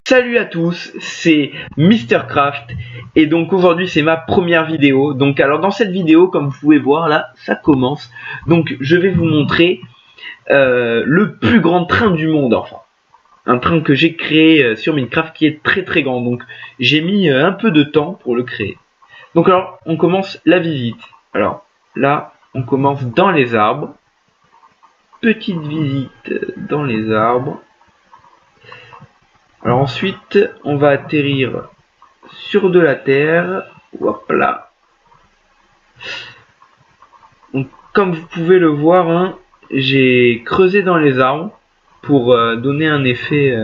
Salut à tous, c'est MrCraft et donc aujourd'hui c'est ma première vidéo. Donc alors dans cette vidéo, comme vous pouvez voir là, ça commence. Donc je vais vous montrer le plus grand train du monde, enfin un train que j'ai créé sur Minecraft qui est très grand. Donc j'ai mis un peu de temps pour le créer. Donc alors on commence la visite. Alors là on commence dans les arbres. Petite visite dans les arbres. Alors ensuite, on va atterrir sur de la terre. Hop là. Donc, comme vous pouvez le voir, hein, j'ai creusé dans les arbres pour donner un effet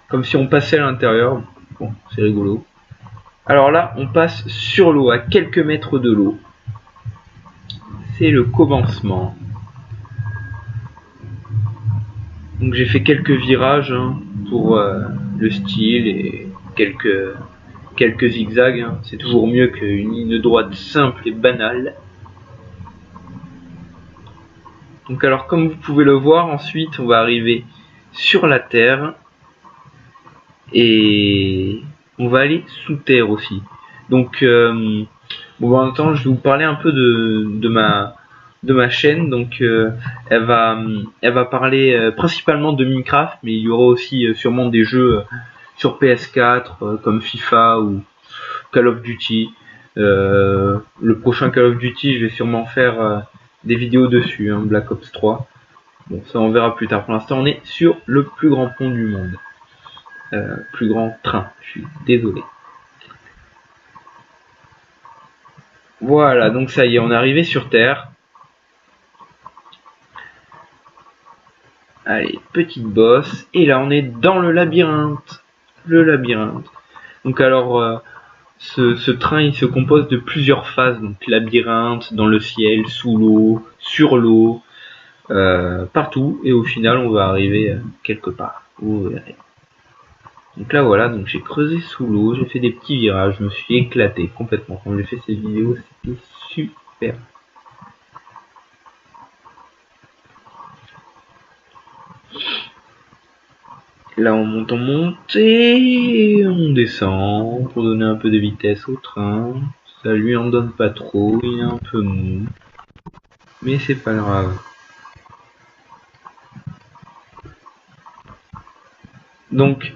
comme si on passait à l'intérieur. Bon, c'est rigolo. Alors là, on passe sur l'eau, à quelques mètres de l'eau. C'est le commencement. Donc j'ai fait quelques virages hein, pour le style et quelques zigzags, hein. C'est toujours mieux qu'une ligne droite simple et banale. Donc alors comme vous pouvez le voir, ensuite on va arriver sur la terre et on va aller sous terre aussi. Donc bon, en même temps je vais vous parler un peu de ma chaîne. Donc elle va parler principalement de Minecraft, mais il y aura aussi sûrement des jeux sur PS4 comme FIFA ou Call of Duty. Le prochain Call of Duty, je vais sûrement faire des vidéos dessus, hein, Black Ops 3. Bon, ça on verra plus tard. Pour l'instant, on est sur le plus grand pont du monde. Plus grand train, je suis désolé. Voilà, donc ça y est, on est arrivé sur Terre. Allez, petite bosse. Et là, on est dans le labyrinthe. Le labyrinthe. Donc alors, ce train, il se compose de plusieurs phases. Donc labyrinthe, dans le ciel, sous l'eau, sur l'eau, partout. Et au final, on va arriver quelque part. Vous verrez. Donc là voilà, donc j'ai creusé sous l'eau, j'ai fait des petits virages, je me suis éclaté complètement. Quand j'ai fait cette vidéo, c'était super. Là on monte et on descend pour donner un peu de vitesse au train. Ça lui en donne pas trop, il est un peu mou. Mais c'est pas grave. Donc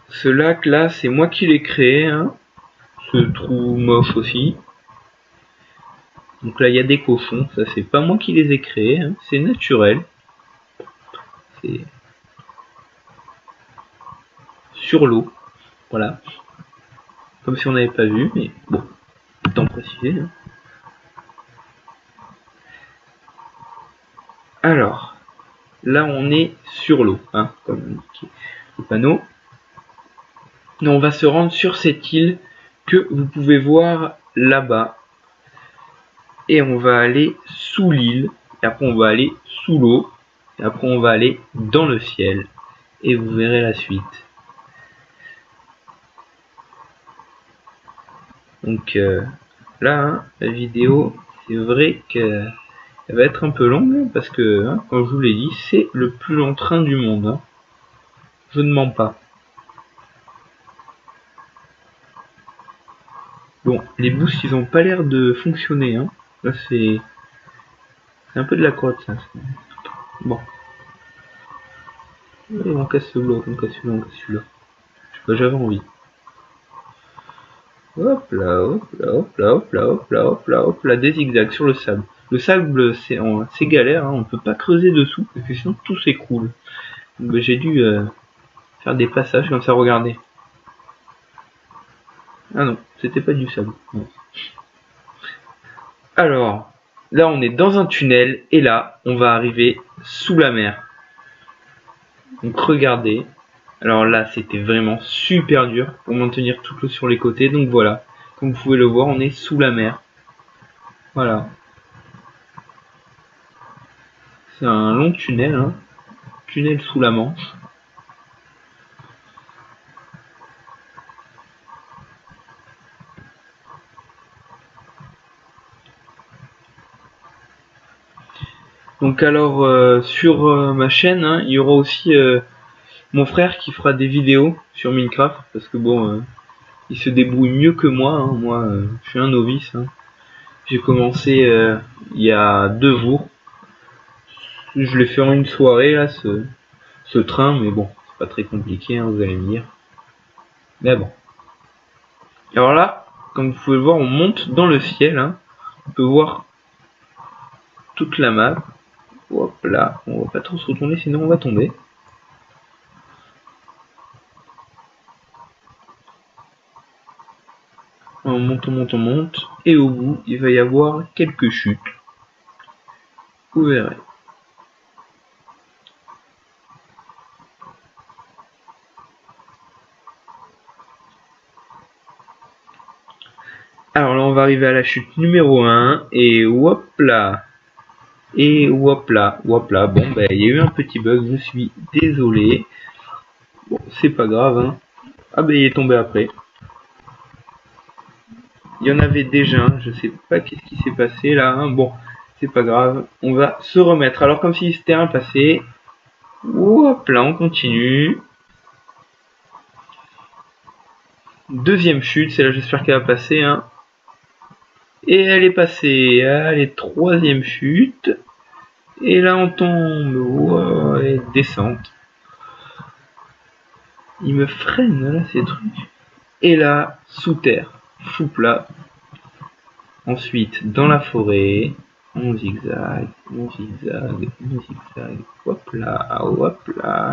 ce lac là, c'est moi qui l'ai créé, hein. Ce trou moche aussi. Donc là il y a des cochons, ça c'est pas moi qui les ai créés, hein. C'est naturel. C'est sur l'eau, voilà. Comme si on n'avait pas vu, mais bon, autant préciser. Hein. Alors, là on est sur l'eau, hein, comme indiqué le panneau. Et on va se rendre sur cette île que vous pouvez voir là-bas. Et on va aller sous l'île, et après on va aller sous l'eau, et après on va aller dans le ciel. Et vous verrez la suite. Donc là, hein, la vidéo, c'est vrai qu'elle va être un peu longue, parce que, hein, comme je vous l'ai dit, c'est le plus long train du monde. Hein. Je ne mens pas. Bon, les boosts, ils ont pas l'air de fonctionner. Hein. Là, c'est un peu de la crotte, ça. Bon. On casse ce bloc, on casse celui-là, on casse celui-là. Je sais pas, j'avais envie. Hop là, hop là, hop là, hop là, hop là, hop là, hop là, des zigzags sur le sable. Le sable, c'est galère, hein, on peut pas creuser dessous, parce que sinon tout s'écroule. Donc j'ai dû faire des passages comme ça, regardez. Ah non, c'était pas du sable. Non. Alors, là on est dans un tunnel, et là, on va arriver sous la mer. Donc regardez. Alors là, c'était vraiment super dur pour maintenir toute l'eau sur les côtés. Donc voilà, comme vous pouvez le voir, on est sous la mer. Voilà. C'est un long tunnel, hein. Tunnel sous la Manche. Donc alors sur ma chaîne, hein, il y aura aussi mon frère qui fera des vidéos sur Minecraft, parce que bon, il se débrouille mieux que moi, hein. Moi je suis un novice, hein. J'ai commencé il y a 2 jours. Je l'ai fait en une soirée là, ce train, mais bon, c'est pas très compliqué, hein, vous allez me dire. Mais bon. Alors là, comme vous pouvez le voir, on monte dans le ciel, hein. On peut voir toute la map. Hop là, on va pas trop se retourner sinon on va tomber. On monte, on monte, on monte, et au bout il va y avoir quelques chutes. Vous verrez. Alors là on va arriver à la chute numéro 1, et hop là. Et hop là, bon ben il y a eu un petit bug, je suis désolé. Bon, c'est pas grave, hein. Ah ben il est tombé après. Il y en avait déjà un, je sais pas qu'est-ce qui s'est passé là, hein. Bon, c'est pas grave, on va se remettre. Alors comme si c'était un passé, hop là, on continue. Deuxième chute, c'est là j'espère qu'elle va passer, hein. Et elle est passée, allez, troisième chute. Et là on tombe, wow, et descente. Il me freine là ces trucs. Et là, sous terre, fou plat. Ensuite, dans la forêt, on zigzag, on zigzag, on zigzag, hop là,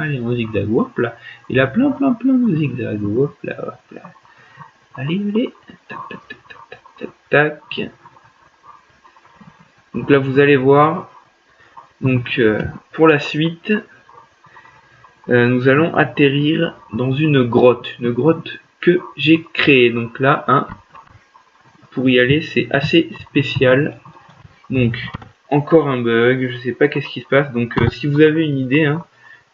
et on zigzag, hop là. Il a plein de zigzags, hop là, hop là. Allez, allez, tac, tac, tac, tac, tac, tac, tac. Donc là, vous allez voir, donc pour la suite, nous allons atterrir dans une grotte que j'ai créée. Donc là, hein, pour y aller, c'est assez spécial. Donc, encore un bug, je sais pas qu'est-ce qui se passe. Donc, si vous avez une idée, hein,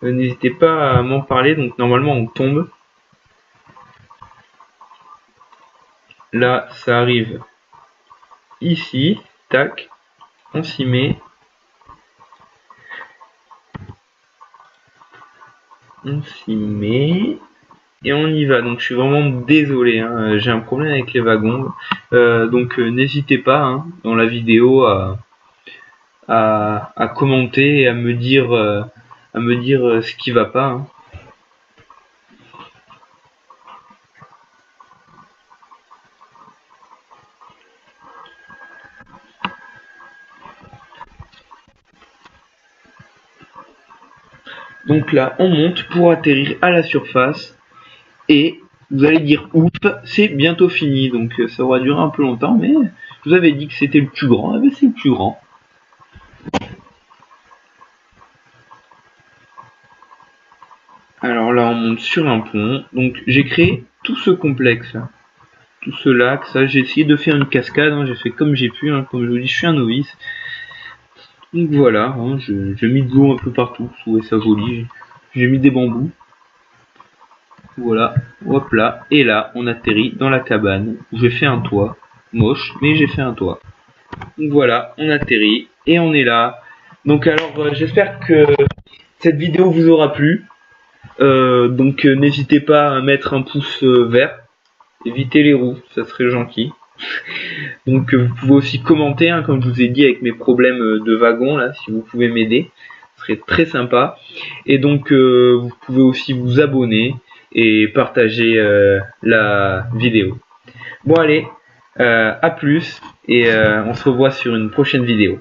n'hésitez pas à m'en parler. Donc, normalement, on tombe. Là, ça arrive ici. Tac. On s'y met. On s'y met. Et on y va. Donc, je suis vraiment désolé, hein, j'ai un problème avec les wagons. Donc, n'hésitez pas, hein, dans la vidéo à commenter et à me dire ce qui va pas, hein. Donc là, on monte pour atterrir à la surface. Et vous allez dire ouf, c'est bientôt fini. Donc ça aura duré un peu longtemps, mais je vous avais dit que c'était le plus grand. Eh bien, c'est le plus grand. Alors là, on monte sur un pont. Donc j'ai créé tout ce complexe là. Tout ce lac, ça, j'ai essayé de faire une cascade. Hein, j'ai fait comme j'ai pu. Hein, comme je vous dis, je suis un novice. Donc voilà, hein, j'ai mis de l'eau un peu partout. Je trouvais ça joli. J'ai mis des bambous. Voilà, hop là, et là on atterrit dans la cabane où j'ai fait un toit, moche, mais j'ai fait un toit. Donc voilà, on atterrit et on est là. Donc alors j'espère que cette vidéo vous aura plu. Donc n'hésitez pas à mettre un pouce vert, évitez les roues, ça serait gentil. Donc vous pouvez aussi commenter, hein, comme je vous ai dit avec mes problèmes de wagon là, si vous pouvez m'aider, ce serait très sympa. Et donc vous pouvez aussi vous abonner et partager la vidéo. Bon allez, à plus et on se revoit sur une prochaine vidéo.